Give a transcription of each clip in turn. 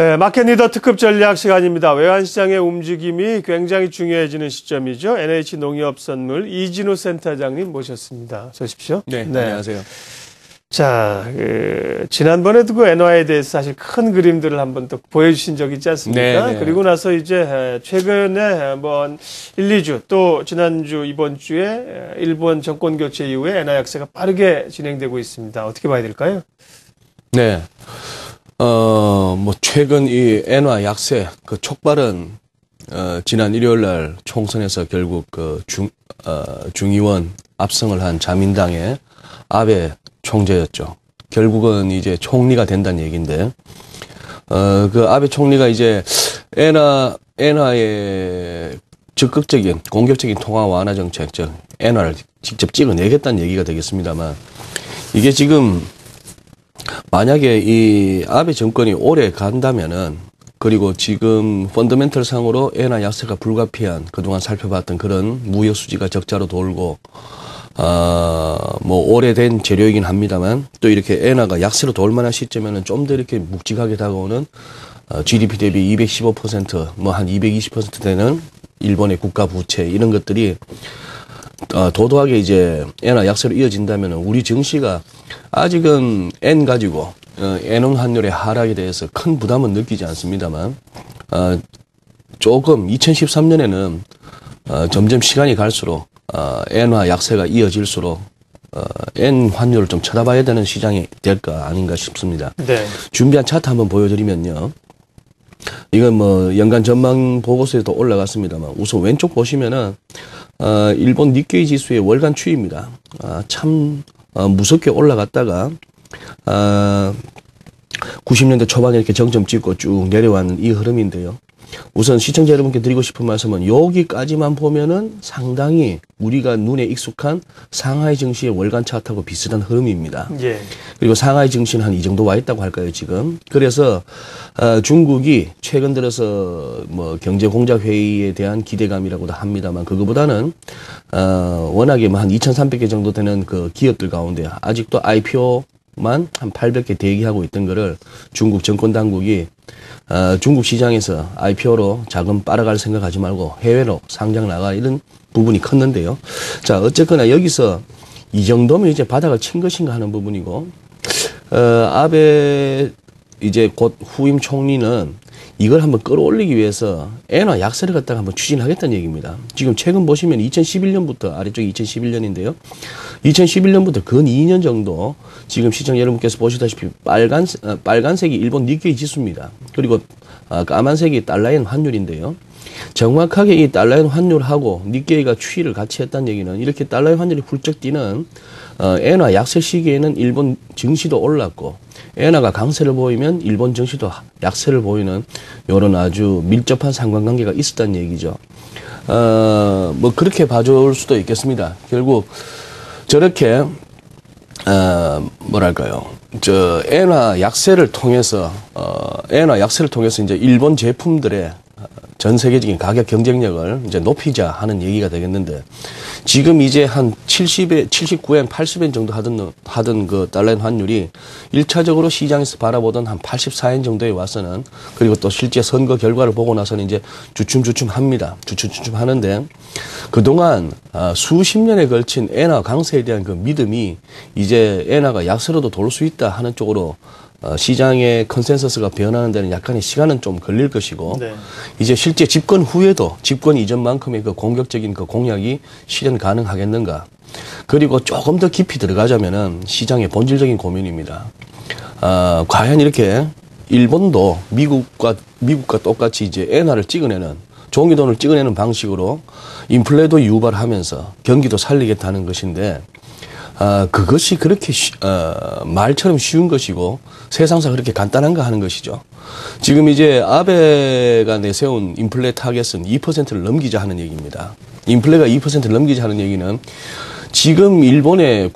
네, 마켓 리더 특급 전략 시간입니다. 외환시장의 움직임이 굉장히 중요해지는 시점이죠. NH농협선물 이진우 센터장님 모셨습니다. 어서 오십시오. 네, 안녕하세요. 자, 지난번에도 그 엔화에 대해서 사실 큰 그림들을 한번 또 보여주신 적이 있지 않습니까? 네. 그리고 나서 이제 최근에 한번 1, 2주 또 지난주 이번 주에 일본 정권 교체 이후에 엔화 약세가 빠르게 진행되고 있습니다. 어떻게 봐야 될까요? 네. 최근 이 엔화 약세 그 촉발은 지난 일요일 날 총선에서 결국 중의원 압승을 한 자민당의 아베 총재였죠. 결국은 이제 총리가 된다는 얘기인데, 그 아베 총리가 이제 엔화의 적극적인 공격적인 통화 완화 정책, 즉 엔화를 직접 찍어내겠다는 얘기가 되겠습니다만, 이게 지금 만약에 이 아베 정권이 오래 간다면은, 그리고 지금 펀더멘털 상으로 엔화 약세가 불가피한 그동안 살펴봤던 그런 무역 수지가 적자로 돌고, 오래된 재료이긴 합니다만, 또 이렇게 엔화가 약세로 돌 만한 시점에는 좀 더 이렇게 묵직하게 다가오는, GDP 대비 215%, 한 220% 되는 일본의 국가 부채, 이런 것들이, 도도하게 이제 엔화 약세로 이어진다면 우리 증시가 아직은 엔 가지고, 엔원 환율의 하락에 대해서 큰 부담은 느끼지 않습니다만, 조금 2013년에는, 점점 시간이 갈수록, 엔화 약세가 이어질수록, 엔 환율을 좀 쳐다봐야 되는 시장이 될까 아닌가 싶습니다. 네. 준비한 차트 한번 보여드리면요. 이건 연간 전망 보고서에도 올라갔습니다만, 우선 왼쪽 보시면은, 일본 니케이 지수의 월간 추이입니다. 참, 무섭게 올라갔다가, 90년대 초반에 이렇게 정점 찍고 쭉 내려왔는 이 흐름인데요. 우선 시청자 여러분께 드리고 싶은 말씀은 여기까지만 보면은 상당히 우리가 눈에 익숙한 상하이 증시의 월간 차트하고 비슷한 흐름입니다. 예. 그리고 상하이 증시는 한 이 정도 와 있다고 할까요, 지금? 그래서, 중국이 최근 들어서 경제 공작 회의에 대한 기대감이라고도 합니다만, 그거보다는, 워낙에 한 2,300개 정도 되는 그 기업들 가운데 아직도 IPO만 한 800개 대기하고 있던 거를 중국 정권 당국이 중국 시장에서 IPO로 자금 빨아갈 생각하지 말고 해외로 상장 나가 이런 부분이 컸는데요. 자, 어쨌거나 여기서 이 정도면 이제 바닥을 친 것인가 하는 부분이고, 아베 이제 곧 후임 총리는 이걸 한번 끌어올리기 위해서 엔화 약세를 갖다가 한번 추진하겠다는 얘기입니다. 지금 최근 보시면 2011년부터 아래쪽이 2011년인데요. 2011년부터 근 2년 정도 지금 시청 여러분께서 보시다시피 빨간색이 일본 니케이 지수입니다. 그리고 까만색이 달러엔 환율인데요. 정확하게 이 달러엔 환율하고 니케이가 추이를 같이 했다는 얘기는 이렇게 달러엔 환율이 훌쩍 뛰는 엔화 약세 시기에는 일본 증시도 올랐고 엔화가 강세를 보이면 일본 증시도 약세를 보이는 이런 아주 밀접한 상관관계가 있었다는 얘기죠. 그렇게 봐줄 수도 있겠습니다. 결국 저렇게 엔화 약세를 통해서 이제 일본 제품들의 전 세계적인 가격 경쟁력을 이제 높이자 하는 얘기가 되겠는데, 지금 이제 한 79엔, 80엔 정도 하던 그 달러엔 환율이 1차적으로 시장에서 바라보던 한 84엔 정도에 와서는, 그리고 또 실제 선거 결과를 보고 나서는 이제 주춤주춤 하는데, 그동안 수십 년에 걸친 엔화 강세에 대한 그 믿음이 이제 엔화가 약세로도 돌 수 있다 하는 쪽으로 시장의 컨센서스가 변하는 데는 약간의 시간은 좀 걸릴 것이고, 네. 이제 실제 집권 후에도 집권 이전만큼의 그 공격적인 그 공약이 실현 가능하겠는가. 그리고 조금 더 깊이 들어가자면은 시장의 본질적인 고민입니다. 과연 이렇게 일본도 미국과 똑같이 이제 엔화를 찍어내는, 종이돈을 찍어내는 방식으로 인플레도 유발하면서 경기도 살리겠다는 것인데, 그것이 그렇게 말처럼 쉬운 것이고 세상사 그렇게 간단한가 하는 것이죠. 지금 이제 아베가 내세운 인플레 타겟은 2%를 넘기자 하는 얘기입니다. 인플레가 2%를 넘기자 하는 얘기는 지금 일본의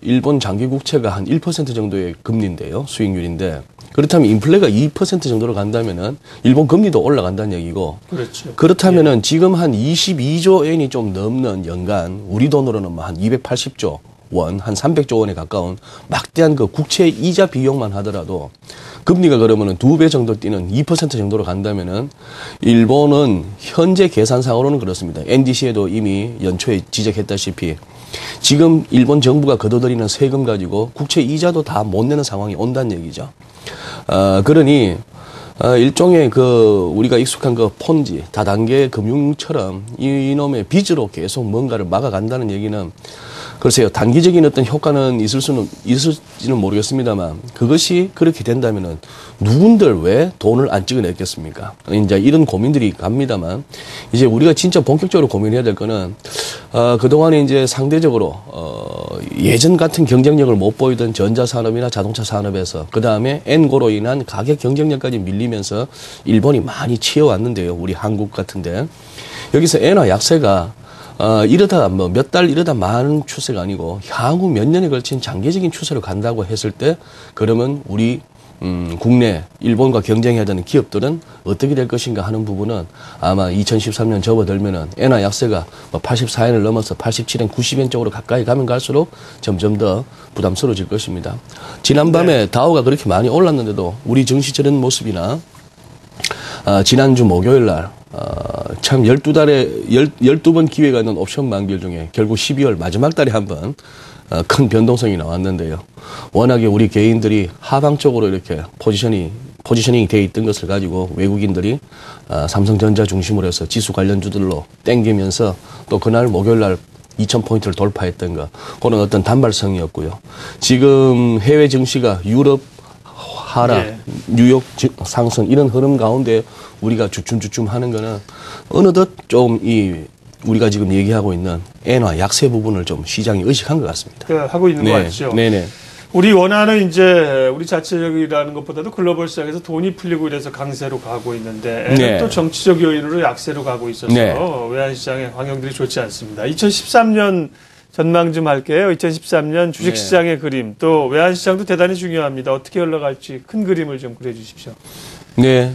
일본 장기 국채가 한 1% 정도의 금리인데요. 수익률인데, 그렇다면 인플레가 2% 정도로 간다면은 일본 금리도 올라간다는 얘기고. 그렇죠. 그렇다면은 지금 한 22조 엔이 좀 넘는 연간 우리 돈으로는 한 280조 원, 한 300조 원에 가까운 막대한 그 국채 이자 비용만 하더라도 금리가 그러면은 2배 정도 뛰는 2% 정도로 간다면은 일본은 현재 계산상으로는 그렇습니다. NDC에도 이미 연초에 지적했다시피 지금 일본 정부가 거둬들이는 세금 가지고 국채 이자도 다 못 내는 상황이 온다는 얘기죠. 그러니 일종의 우리가 익숙한 폰지, 다단계 금융처럼 이놈의 빚으로 계속 뭔가를 막아간다는 얘기는 글쎄요, 단기적인 어떤 효과는 있을지는 모르겠습니다만 그것이 그렇게 된다면은 누군들 왜 돈을 안 찍어냈겠습니까? 이제 이런 고민들이 갑니다만 이제 우리가 진짜 본격적으로 고민해야 될 거는 그동안에 이제 상대적으로 예전 같은 경쟁력을 못 보이던 전자산업이나 자동차 산업에서 그 다음에 엔고로 인한 가격 경쟁력까지 밀리면서 일본이 많이 치여왔는데요. 우리 한국 같은데 여기서 엔화 약세가 이러다 몇 달 이러다 많은 추세가 아니고 향후 몇 년에 걸친 장기적인 추세로 간다고 했을 때 그러면 우리 국내 일본과 경쟁해야 되는 기업들은 어떻게 될 것인가 하는 부분은 아마 2013년 접어들면은 엔화 약세가 84엔을 넘어서 87엔, 90엔 쪽으로 가까이 가면 갈수록 점점 더 부담스러워질 것입니다. 지난밤에 다우가 그렇게 많이 올랐는데도 우리 증시 저런 모습이나 지난주 목요일 날 참 12번 기회가 있는 옵션 만기일 중에 결국 12월 마지막 달에 한번 큰 변동성이 나왔는데요. 워낙에 우리 개인들이 하방 쪽으로 이렇게 포지셔닝이 되어 있던 것을 가지고 외국인들이 삼성전자 중심으로 해서 지수 관련주들로 땡기면서 또 그날 목요일 날 2000포인트를 돌파했던 거, 그런 어떤 단발성이었고요. 지금 해외 증시가 유럽 하락, 네. 뉴욕 상승 이런 흐름 가운데 우리가 주춤주춤 하는 거는 어느덧 좀 우리가 지금 얘기하고 있는 엔화 약세 부분을 좀 시장이 의식한 것 같습니다. 하고 있는 것 같죠. 네네. 우리 원화는 이제 우리 자체적이라는 것보다도 글로벌 시장에서 돈이 풀리고 이래서 강세로 가고 있는데 네. 또 정치적 요인으로 약세로 가고 있어서 네. 외환시장의 환경들이 좋지 않습니다. 2013년 전망 좀 할게요. 2013년 주식시장의 네. 그림, 또 외환시장도 대단히 중요합니다. 어떻게 흘러갈지 큰 그림을 좀 그려주십시오. 네.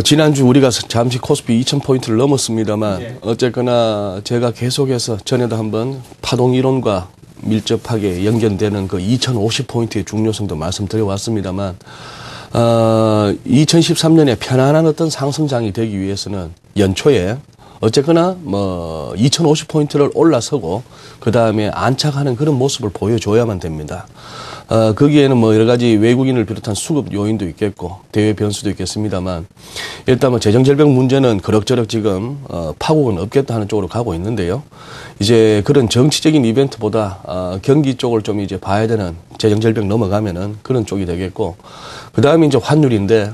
지난주 우리가 잠시 코스피 2000포인트를 넘었습니다만 네. 어쨌거나 제가 계속해서 전에도 한번 파동 이론과 밀접하게 연결되는 2050포인트의 중요성도 말씀드려왔습니다만 2013년에 편안한 어떤 상승장이 되기 위해서는 연초에 어쨌거나 2050포인트를 올라서고 그 다음에 안착하는 그런 모습을 보여줘야만 됩니다. 거기에는 여러 가지 외국인을 비롯한 수급 요인도 있겠고 대외 변수도 있겠습니다만 일단 재정절벽 문제는 그럭저럭 지금 파국은 없겠다 하는 쪽으로 가고 있는데요. 이제 그런 정치적인 이벤트보다 경기 쪽을 좀 이제 봐야 되는 재정절벽 넘어가면은 그런 쪽이 되겠고 그 다음에 이제 환율인데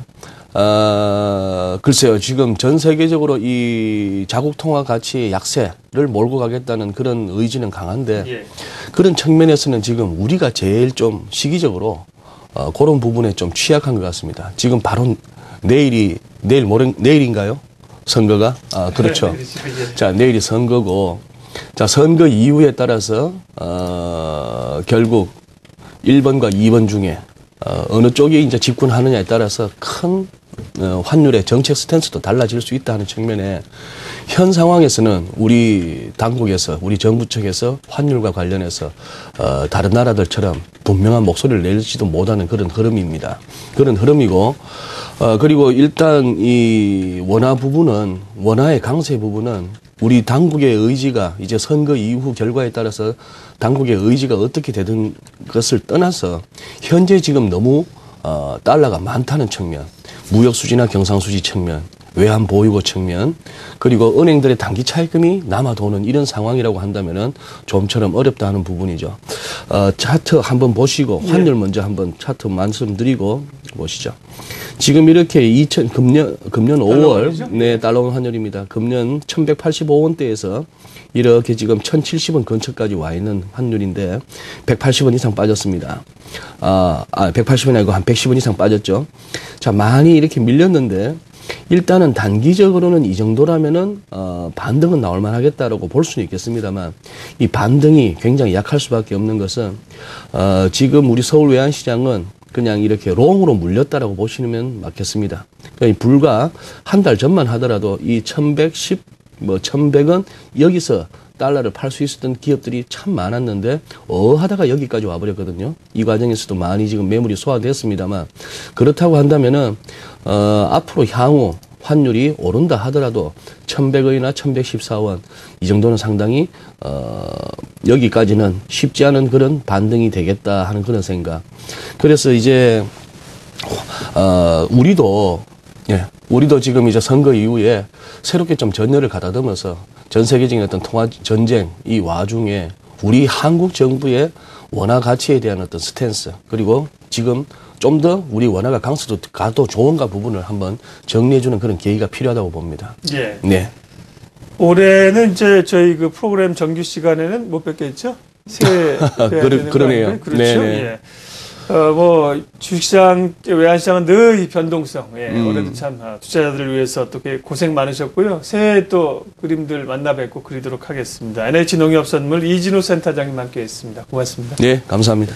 글쎄요, 지금 전 세계적으로 이 자국 통화 가치의 약세를 몰고 가겠다는 그런 의지는 강한데, 예. 그런 측면에서는 지금 우리가 제일 좀 시기적으로, 그런 부분에 좀 취약한 것 같습니다. 지금 바로 내일인가요? 선거가? 그렇죠. 자, 내일이 선거고, 자, 선거 이후에 따라서, 결국 1번과 2번 중에, 어느 쪽이 이제 집권하느냐에 따라서 큰 환율의 정책 스탠스도 달라질 수 있다 하는 측면에 현 상황에서는 우리 당국에서 우리 정부 측에서 환율과 관련해서 다른 나라들처럼 분명한 목소리를 낼지도 못하는 그런 흐름입니다. 그런 흐름이고 그리고 일단 이 원화의 강세 부분은 우리 당국의 의지가 이제 선거 이후 결과에 따라서 당국의 의지가 어떻게 되든 것을 떠나서 현재 지금 너무 달러가 많다는 측면, 무역 수지나 경상 수지 측면, 외환 보유고 측면, 그리고 은행들의 단기 차입금이 남아 도는 이런 상황이라고 한다면은 좀처럼 어렵다 하는 부분이죠. 차트 한번 보시고 환율 먼저 한번 차트 말씀드리고 보시죠. 지금 이렇게 금년 5월 네, 달러 환율입니다. 금년 1185원대에서 이렇게 지금 1070원 근처까지 와 있는 환율인데 180원 이상 빠졌습니다. 180원이 아니고 한 110원 이상 빠졌죠. 자, 많이 이렇게 밀렸는데 일단은 단기적으로는 이 정도라면은 반등은 나올 만하겠다라고 볼 수는 있겠습니다만 이 반등이 굉장히 약할 수밖에 없는 것은 지금 우리 서울 외환시장은 그냥 이렇게 롱으로 물렸다라고 보시면 맞겠습니다. 그러니까 불과 한 달 전만 하더라도 이 1110, 1100원 여기서 달러를 팔 수 있었던 기업들이 참 많았는데 하다가 여기까지 와버렸거든요. 이 과정에서도 많이 지금 매물이 소화됐습니다만 그렇다고 한다면은 앞으로 향후 환율이 오른다 하더라도 1,100원이나 1,114원 이 정도는 상당히 여기까지는 쉽지 않은 그런 반등이 되겠다 하는 그런 생각. 그래서 이제 우리도 지금 이제 선거 이후에 새롭게 좀 전열을 가다듬어서 전 세계적인 어떤 통화 전쟁 이 와중에 우리 한국 정부의 원화 가치에 대한 어떤 스탠스 그리고 지금 좀 더 우리 원화가 강세도 가도 좋은가 부분을 한번 정리해주는 그런 계기가 필요하다고 봅니다. 예. 네. 올해는 이제 저희 그 프로그램 정규 시간에는 못 뵙겠죠? 새해 그러네요. 그렇죠. 네네. 예. 뭐 주식시장, 외환시장은 늘 이 변동성. 예. 올해도 참 투자자들을 위해서 어떻게 고생 많으셨고요. 새해 또 그림들 만나 뵙고 그리도록 하겠습니다. NH농협선물 이진우 센터장님 함께했습니다. 고맙습니다. 네, 감사합니다.